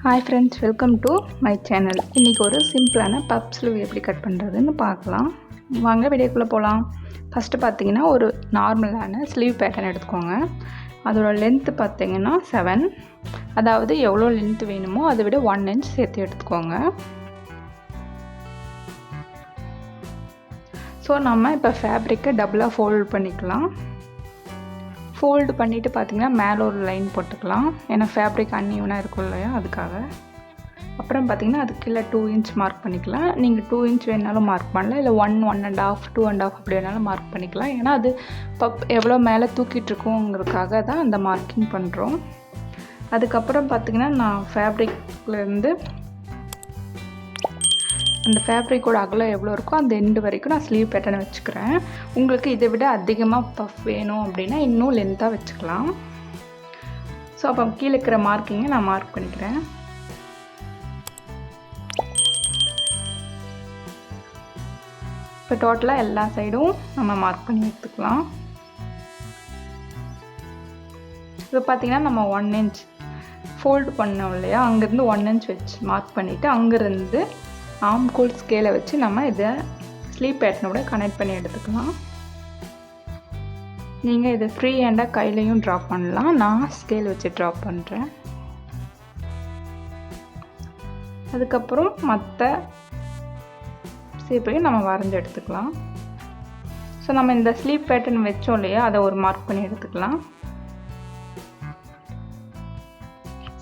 Hi friends, welcome to my channel. இன்றைக்கி ஒரு சிம்பிளான பப் ஸ்லீவ் எப்படி கட் பண்ணுறதுன்னு பார்க்கலாம். வாங்க வீடியோக்குள்ளே போகலாம். ஃபஸ்ட்டு பார்த்தீங்கன்னா ஒரு நார்மலான ஸ்லீவ் பேட்டர்ன் எடுத்துக்கோங்க. அதோட லென்த்து பார்த்தீங்கன்னா 7, அதாவது எவ்வளோ லென்த் வேணுமோ அதை விட 1 inch சேர்த்து எடுத்துக்கோங்க. ஸோ நம்ம இப்போ ஃபேப்ரிக்கை டபுளாக ஃபோல்ட் பண்ணிக்கலாம். ஃபோல்டு பண்ணிவிட்டு பார்த்திங்கன்னா மேலே ஒரு லைன் போட்டுக்கலாம், ஏன்னா ஃபேப்ரிக் அன்ஈவனாக இருக்கும் இல்லையா, அதுக்காக. அப்புறம் பார்த்திங்கன்னா அதுக்கு கீழே 2 inch மார்க் பண்ணிக்கலாம். நீங்கள் 2 inch வேணாலும் மார்க் பண்ணலாம், இல்லை 1, 1.5, 2.5 அப்படி வேணாலும் மார்க் பண்ணிக்கலாம். ஏன்னா அது எவ்வளோ மேலே தூக்கிட்டு இருக்கோங்கிறதுக்காக தான் அந்த மார்க்கிங் பண்ணுறோம். அதுக்கப்புறம் பார்த்திங்கன்னா நான் ஃபேப்ரிக்லேருந்து அந்த ஃபேப்ரிக்கோட அகலம் எவ்வளோ இருக்கோ அந்த எண்டு வரைக்கும் நான் ஸ்லீவ் பேட்டர்னை வச்சுக்கிறேன். உங்களுக்கு இதை விட அதிகமாக பஃப் வேணும் அப்படின்னா இன்னும் லென்த்தாக வச்சுக்கலாம். ஸோ அப்போ கீழே இருக்கிற மார்க்கிங்கை நான் மார்க் பண்ணிக்கிறேன். இப்போ டோட்டலாக எல்லா சைடும் நம்ம மார்க் பண்ணி எடுத்துக்கலாம். இப்போ பார்த்திங்கன்னா நம்ம 1 inch ஃபோல்டு பண்ணோம் இல்லையா, அங்கேருந்து 1 inch வச்சு மார்க் பண்ணிவிட்டு அங்கேருந்து ஆம்கோல் ஸ்கேலை வச்சு நம்ம இதை ஸ்லீவ் பேட்டர்னோட கனெக்ட் பண்ணி எடுத்துக்கலாம். நீங்கள் இதை ஃப்ரீ ஹேண்டாக கையிலையும் ட்ரா பண்ணலாம், நான் ஸ்கேல் வச்சு ட்ரா பண்ணுறேன். அதுக்கப்புறம் மற்ற ஷேப்பையும் நம்ம வரைஞ்சி எடுத்துக்கலாம். ஸோ நம்ம இந்த ஸ்லீவ் பேட்டர்ன் வச்சோம் இல்லையா, அதை ஒரு மார்க் பண்ணி எடுத்துக்கலாம்.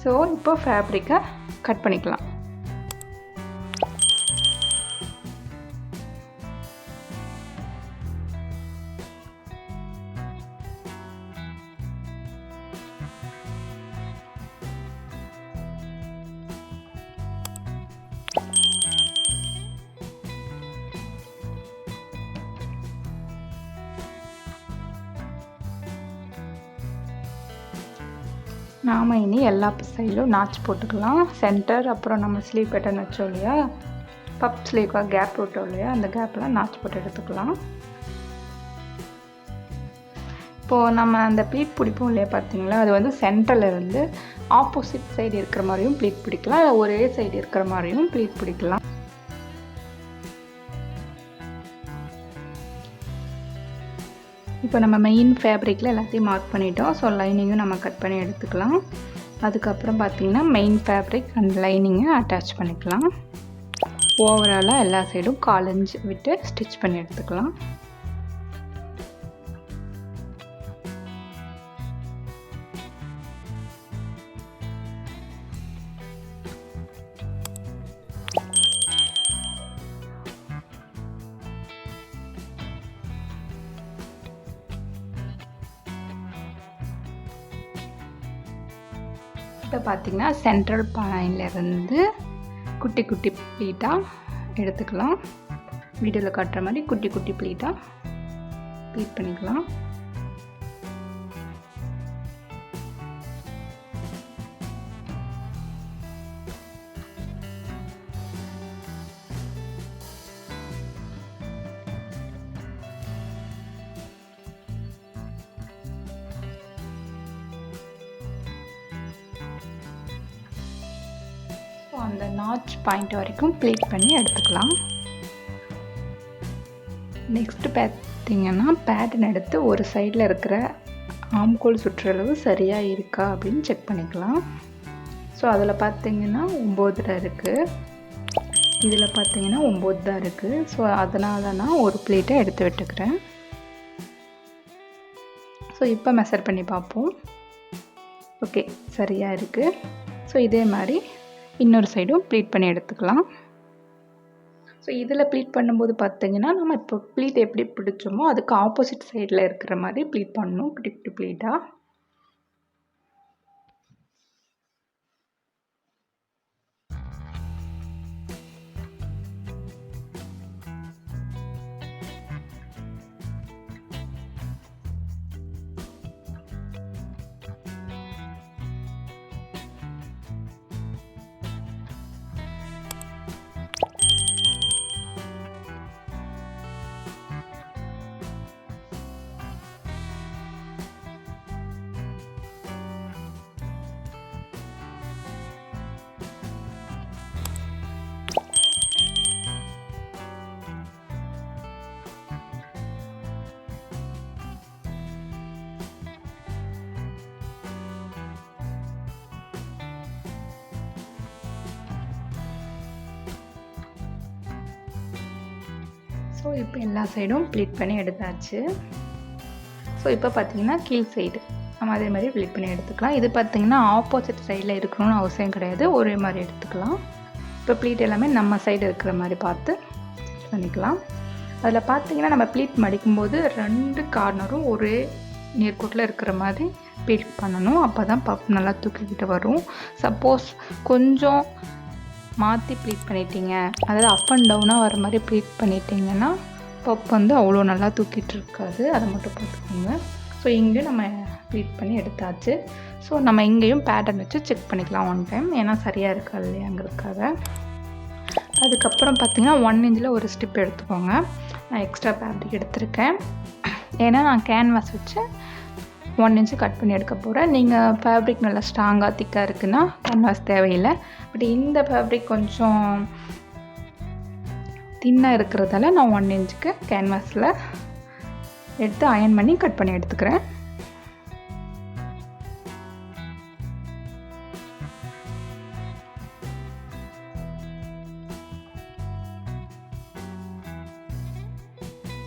ஸோ இப்போ ஃபேப்ரிக்கை கட் பண்ணிக்கலாம். நாம் இனி எல்லா சைடிலும் நாச் போட்டுக்கலாம். சென்டர், அப்புறம் நம்ம ஸ்லீவ் பேட்டர்ன் வச்சோம் இல்லையா, பப் ஸ்லீவாக கேப் விட்டோம் இல்லையா, அந்த கேப்பில் நாச் போட்டு எடுத்துக்கலாம். இப்போது நம்ம அந்த ப்ளீட் பிடிப்போம் இல்லையா, பார்த்தீங்களா, அது வந்து சென்டரில் இருந்து ஆப்போசிட் சைடு இருக்கிற மாதிரியும் ப்ளீட் பிடிக்கலாம், இல்லை ஒரே சைடு இருக்கிற மாதிரியும் ப்ளீட் பிடிக்கலாம். இப்போ நம்ம மெயின் ஃபேப்ரிக்கில் எல்லாத்தையும் மார்க் பண்ணிட்டோம். ஸோ லைனிங்கும் நம்ம கட் பண்ணி எடுத்துக்கலாம். அதுக்கப்புறம் பார்த்திங்கன்னா மெயின் ஃபேப்ரிக் அண்ட் லைனிங்கை அட்டாச் பண்ணிக்கலாம். ஓவராலாக எல்லா சைடும் 1/4 inch விட்டு ஸ்டிச் பண்ணி எடுத்துக்கலாம். இப்போ பார்த்திங்கன்னா சென்ட்ரல் பாயிண்ட்லேருந்து குட்டி குட்டி ப்ளீட்டாக எடுத்துக்கலாம். வீடியோவில் காட்டுற மாதிரி குட்டி குட்டி ப்ளீட்டாக ப்ளீட் பண்ணிக்கலாம். அந்த நாச் பாயிண்ட் வரைக்கும் ப்ளீட் பண்ணி எடுத்துக்கலாம். நெக்ஸ்ட்டு பார்த்திங்கன்னா பேட்டர்ன் எடுத்து ஒரு சைடில் இருக்கிற ஆம்கோல் சுற்றளவு சரியாக இருக்கா அப்படின்னு செக் பண்ணிக்கலாம். ஸோ அதில் பார்த்திங்கன்னா 9 இருக்குது, இதில் பார்த்திங்கன்னா 9 தான் இருக்குது. ஸோ அதனால நான் ஒரு ப்ளீட்டை எடுத்து விட்டுக்கிறேன். ஸோ இப்போ மெஷர் பண்ணி பார்ப்போம். ஓகே, சரியாக இருக்குது. ஸோ இதே மாதிரி இன்னொரு சைடும் ப்ளீட் பண்ணி எடுத்துக்கலாம். ஸோ இதில் ப்ளீட் பண்ணும்போது பார்த்திங்கன்னா நம்ம இப்போ ப்ளீட் எப்படி பிடிச்சோமோ அதுக்கு ஆப்போசிட் சைடில் இருக்கிற மாதிரி ப்ளீட் பண்ணணும், குட்டி குட்டி ப்ளீட்டாக. ஸோ இப்போ எல்லா சைடும் ப்ளீட் பண்ணி எடுத்தாச்சு. ஸோ இப்போ பார்த்திங்கன்னா கீழ் சைடு நம்ம அதே மாதிரி ப்ளீட் பண்ணி எடுத்துக்கலாம். இது பார்த்திங்கன்னா ஆப்போசிட் சைடில் இருக்கணும்னு அவசியம் கிடையாது, ஒரே மாதிரி எடுத்துக்கலாம். இப்போ ப்ளீட் எல்லாமே நம்ம சைடு இருக்கிற மாதிரி பார்த்து பண்ணிக்கலாம். அதில் பார்த்திங்கன்னா நம்ம ப்ளீட் மடிக்கும்போது 2 கார்னரும் ஒரே நேர்கோட்டில் இருக்கிற மாதிரி ப்ளீட் பண்ணணும். அப்போ தான் பப் நல்லா தூக்கிக்கிட்டு வரும். சப்போஸ் கொஞ்சம் மாற்றி ப்ளீட் பண்ணிட்டீங்க, அதாவது அப் அண்ட் டவுனாக வர மாதிரி ப்ளீட் பண்ணிட்டீங்கன்னா பப் வந்து அவ்வளோ நல்லா தூக்கிட்டு இருக்காது. அதை மட்டும் பார்த்துக்கோங்க. ஸோ இங்கே நம்ம ப்ளீட் பண்ணி எடுத்தாச்சு. ஸோ நம்ம இங்கேயும் பேட்டர்ன் வச்சு செக் பண்ணிக்கலாம் ஒன் டைம், ஏன்னா சரியாக இருக்கா இல்லையாங்கிறதுக்காக. அதுக்கப்புறம் பார்த்திங்கன்னா 1 இன்ச்சில் ஒரு ஸ்டிப் எடுத்துக்கோங்க. நான் எக்ஸ்ட்ரா ஃபேப்ரிக் எடுத்திருக்கேன், ஏன்னா நான் கேன்வாஸ் வச்சு 1 இன்ச்சு கட் பண்ணி எடுக்க போகிறேன். நீங்கள் ஃபேப்ரிக் நல்லா ஸ்ட்ராங்காக திக்காக இருக்குன்னா கேன்வாஸ் தேவையில்லை. பட் இந்த ஃபேப்ரிக் கொஞ்சம் தின்னாக இருக்கிறதால நான் 1 இன்ச்சுக்கு கேன்வாஸில் எடுத்து அயன் பண்ணி கட் பண்ணி எடுத்துக்கிறேன்.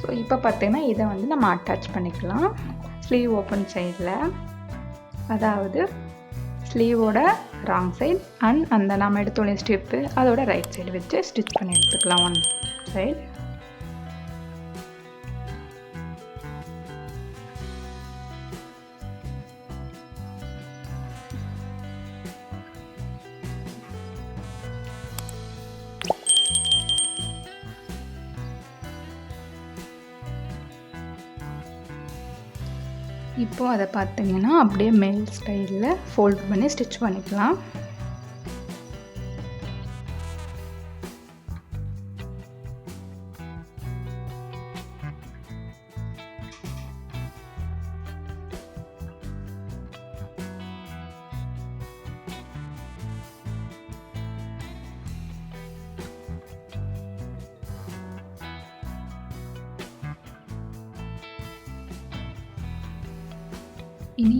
ஸோ இப்போ பார்த்தீங்கன்னா இதை வந்து நம்ம அட்டாச் பண்ணிக்கலாம் ஸ்லீவ் ஓப்பன் சைடில், அதாவது ஸ்லீவோட ராங் சைடு அண்ட் அந்த நம்ம எடுத்தோடய ஸ்டிப்பு அதோட ரைட் சைடு வச்சு ஸ்டிச் பண்ணி எடுத்துக்கலாம் ஒன் சைடு. இப்போது அதை பார்த்தீங்கன்னா அப்படியே மேல் ஸ்டைலில் ஃபோல்ட் பண்ணி ஸ்டிச் பண்ணிக்கலாம். இனி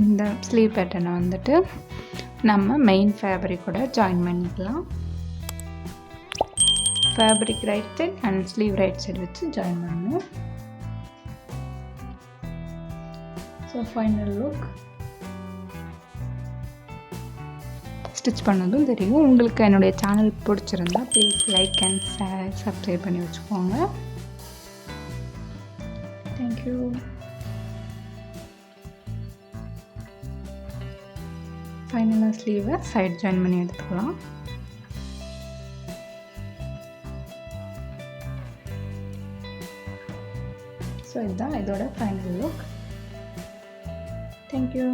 இந்த ஸ்லீவ் பேட்டர்னை வந்துட்டு நம்ம மெயின் ஃபேப்ரிக்கோட ஜாயின் பண்ணிக்கலாம். Fabric right side and sleeve right side வச்சு ஜாயின் பண்ணணும். ஸோ ஃபைனல் லுக் ஸ்டிச் பண்ணதும் தெரியும். உங்களுக்கு என்னுடைய சேனல் பிடிச்சிருந்தா please like and share, subscribe பண்ணி வச்சுக்கோங்க. தேங்க்யூ. ஃபைனலாக ஸ்லீவை சைட் ஜாயின் பண்ணி எடுத்துக்கலாம். ஸோ இதுதான் இதோட ஃபைனல் லுக். தேங்க்யூ.